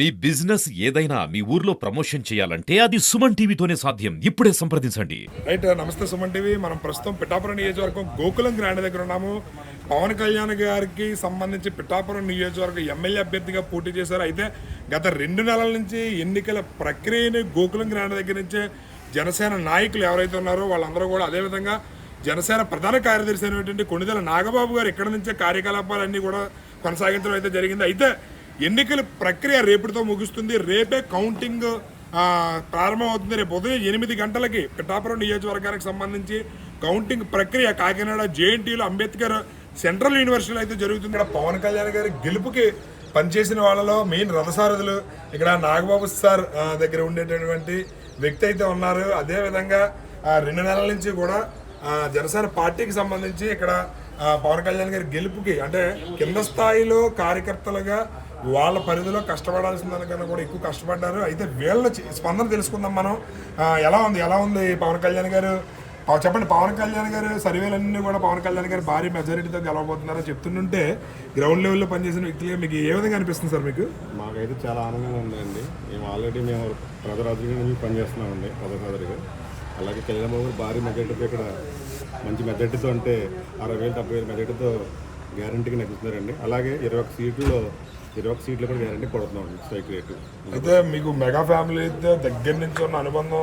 మీ business ఏదైనా మీ ఊర్లో promotion చేయాలంటే అది సుమన్ టీవీతోనే సాధ్యం. ఇప్పుడే సంప్రదించండి. రైట్, నమస్తే సుమన్ టీవీ. మనం ప్రస్తుతం పిఠాపురం నియోజకవర్గం గోకులం గ్రాండ్ దగ్గర ఉన్నాము. పవన్ కళ్యాణ్ గారికి సంబంధించి పిఠాపురం నియోజకవర్గం ఎమ్మెల్యే అభ్యర్థిగా పోటీ చేశారు. అయితే గత 2 నెలల నుంచి ఎన్నికల ప్రక్రియని గోకులం గ్రాండ్ దగ్గర నుంచే జనసేన నాయకులు ఎవరైతే ఉన్నారో వాళ్ళందరూ కూడా, అదేవిధంగా జనసేన ప్రధాన కార్యదర్శి అయినటువంటి కొణిదెల నాగబాబు గారు ఇక్కడ నుంచే కార్యకలాపాలన్నీ కూడా కొనసాగించడం అయితే జరిగింది. అయితే ఎన్నికల ప్రక్రియ రేపటితో ముగుస్తుంది. రేపే కౌంటింగ్ ప్రారంభమవుతుంది. రేపు ఉదయం 8 గంటలకి పిఠాపురం నియోజకవర్గానికి సంబంధించి కౌంటింగ్ ప్రక్రియ కాకినాడ జేఎన్టీలో అంబేద్కర్ సెంట్రల్ యూనివర్సిటీలో అయితే జరుగుతుంది. ఇక్కడ పవన్ కళ్యాణ్ గారి గెలుపుకి పనిచేసిన వాళ్ళలో మెయిన్ రథసారథులు ఇక్కడ నాగబాబు సార్ దగ్గర ఉండేటటువంటి వ్యక్తి అయితే ఉన్నారు. అదేవిధంగా 2 నెలల నుంచి కూడా జనసేన పార్టీకి సంబంధించి ఇక్కడ పవన్ కళ్యాణ్ గారి గెలుపుకి అంటే కింద స్థాయిలో కార్యకర్తలుగా వాళ్ళ పరిధిలో కష్టపడాల్సిన దానికన్నా కూడా ఎక్కువ కష్టపడ్డారు. అయితే వీళ్ళ స్పందన తెలుసుకుందాం మనం. ఎలా ఉంది పవన్ కళ్యాణ్ గారు? చెప్పండి, పవన్ కళ్యాణ్ గారు సర్వేలన్నీ కూడా పవన్ కళ్యాణ్ గారు భారీ మెజారిటీతో గెలవబోతున్నారని చెప్తుంటే గ్రౌండ్ లెవెల్లో పనిచేసిన వ్యక్తులుగా మీకు ఏ విధంగా అనిపిస్తుంది సార్? మీకు మాకైతే చాలా ఆనందంగా ఉందండి. మేము ప్రజరాజుగా నుంచి పనిచేస్తున్నామండి ప్రజారాజుగా. అలాగే కళ్యాణ్ బాబు భారీ మెజారిటీతో ఇక్కడ మంచి మెజారిటీతో అంటే 60,000 70,000 మెజారిటీతో గ్యారంటీగా నెగ్గుతున్నారండి. అలాగే 21 సీట్లు కూడా గ్యారంటీ కొడుతున్నామండి స్ట్రైక్ రేటు. అయితే మీకు మెగా ఫ్యామిలీతో దగ్గర నుంచి ఉన్న అనుబంధం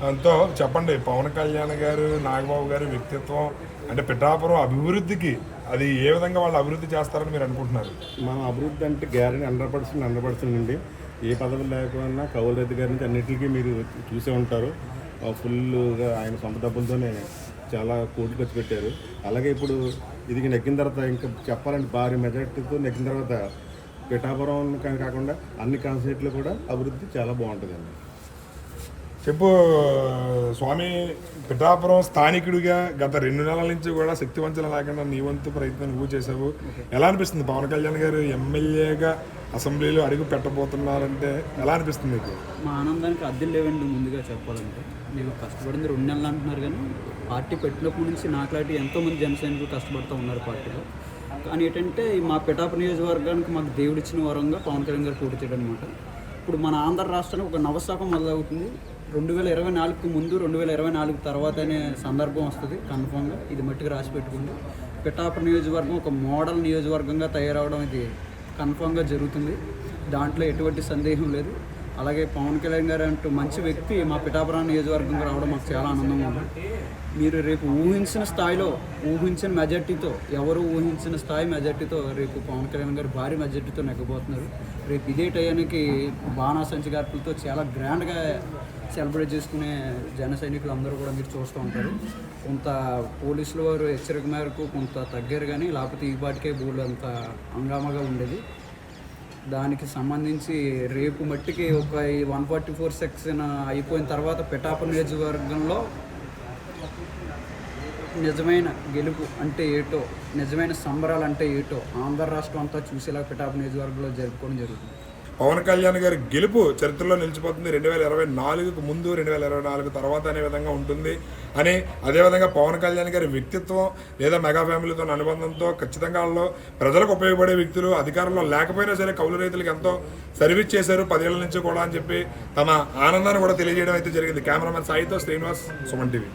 అంతో చెప్పండి, పవన్ కళ్యాణ్ గారు నాగబాబు గారి వ్యక్తిత్వం అంటే పిఠాపురం అభివృద్ధికి అది ఏ విధంగా వాళ్ళు అభివృద్ధి చేస్తారని మీరు అనుకుంటున్నారు? మనం అభివృద్ధి అంటే గ్యారంటీ 100% అండి. ఏ పదవులు లేకపోయినా కౌలు రెడ్డి గారి నుంచి అన్నింటికి మీరు చూసే ఉంటారు. ఫుల్గా ఆయన సొంత డబ్బులతోనే చాలా కోట్లు ఖర్చు పెట్టారు. అలాగే ఇప్పుడు ఇది నెగ్గిన తర్వాత ఇంకా చెప్పాలంటే భారీ మెజార్టీతో నెగ్గిన తర్వాత పిఠాపురం కాకుండా అన్ని కాన్స్టిట్యూట్లు కూడా అభివృద్ధి చాలా బాగుంటుందండి. చెప్పు స్వామి, పిఠాపురం స్థానికుడిగా గత 2 నెలల నుంచి కూడా శక్తివంచన లేకుండా నీ వంతు ప్రయత్నం నువ్వు చేసావు. ఎలా అనిపిస్తుంది పవన్ కళ్యాణ్ గారు ఎమ్మెల్యేగా అసెంబ్లీలో అడుగు పెట్టబోతున్నారంటే ఎలా అనిపిస్తుంది మీకు? మా ఆనందానికి అద్దెలు లేవండి. ముందుగా చెప్పాలంటే మేము కష్టపడింది 2 నెలలు అంటున్నారు, కానీ పార్టీ పెట్టినప్పటి నుంచి నాకులాంటి ఎంతోమంది జనసైనికులు కష్టపడుతూ ఉన్నారు పార్టీలో. కానీ ఏంటంటే మా పిఠాపురం నియోజకవర్గానికి మాకు దేవుడిచ్చిన వరంగా పవన్ కళ్యాణ్ గారు పోటీ చేయడం అనమాట. ఇప్పుడు మన ఆంధ్ర రాష్ట్రానికి ఒక నవశాఖం మొదలవుతుంది. 2024కు ముందు 2024 తర్వాత అనే సందర్భం వస్తుంది కన్ఫామ్గా. ఇది మట్టికి రాసి పెట్టుకుంది. పిఠాపురం నియోజకవర్గం ఒక మోడల్ నియోజకవర్గంగా తయారవడం ఇది కన్ఫామ్గా జరుగుతుంది. దాంట్లో ఎటువంటి సందేహం లేదు. అలాగే పవన్ కళ్యాణ్ గారు అంటూ మంచి వ్యక్తి మా పిఠాపురం నియోజకవర్గంగా రావడం మాకు చాలా ఆనందంగా ఉంది. మీరు రేపు ఊహించిన స్థాయిలో ఊహించిన మెజార్టీతో ఎవరు ఊహించిన స్థాయి మెజార్టీతో రేపు పవన్ కళ్యాణ్ గారు భారీ మెజార్టీతో నెగ్గబోతున్నారు. రేపు ఇదే టయానికి బాణాసంచి గార్పులతో చాలా గ్రాండ్గా సెలబ్రేట్ చేసుకునే జన సైనికులు అందరూ కూడా మీరు చూస్తూ ఉంటారు. కొంత పోలీసుల వారు హెచ్చరిక మేరకు కొంత తగ్గారు, కానీ లేకపోతే ఈ పాటికే బోర్డు అంత హంగామాగా ఉండేది. దానికి సంబంధించి రేపు మట్టికి ఒక 144 సెక్షన్ అయిపోయిన తర్వాత పిఠాపురం నియోజకవర్గంలో నిజమైన గెలుపు అంటే ఏటో, నిజమైన సంబరాలు అంటే ఏటో ఆంధ్ర రాష్ట్రం అంతా చూసేలా పిఠాపురం నియోజకవర్గంలో జరుపుకోవడం జరుగుతుంది. పవన్ కళ్యాణ్ గారి గెలుపు చరిత్రలో నిలిచిపోతుంది. 2024కు ముందు 2024 తర్వాత అనే విధంగా ఉంటుంది అని, అదేవిధంగా పవన్ కళ్యాణ్ గారి వ్యక్తిత్వం లేదా మెగా ఫ్యామిలీతో అనుబంధంతో ఖచ్చితంగా వాళ్ళు ప్రజలకు ఉపయోగపడే వ్యక్తులు, అధికారంలో లేకపోయినా సరే కౌలు రైతులకు ఎంతో సర్వీస్ చేశారు 10 ఏళ్ల నుంచి కూడా అని చెప్పి తమ ఆనందాన్ని కూడా తెలియజేయడం అయితే జరిగింది. కెమెరామెన్ సాయితో శ్రీనివాస్, సుమన్ టీవీ.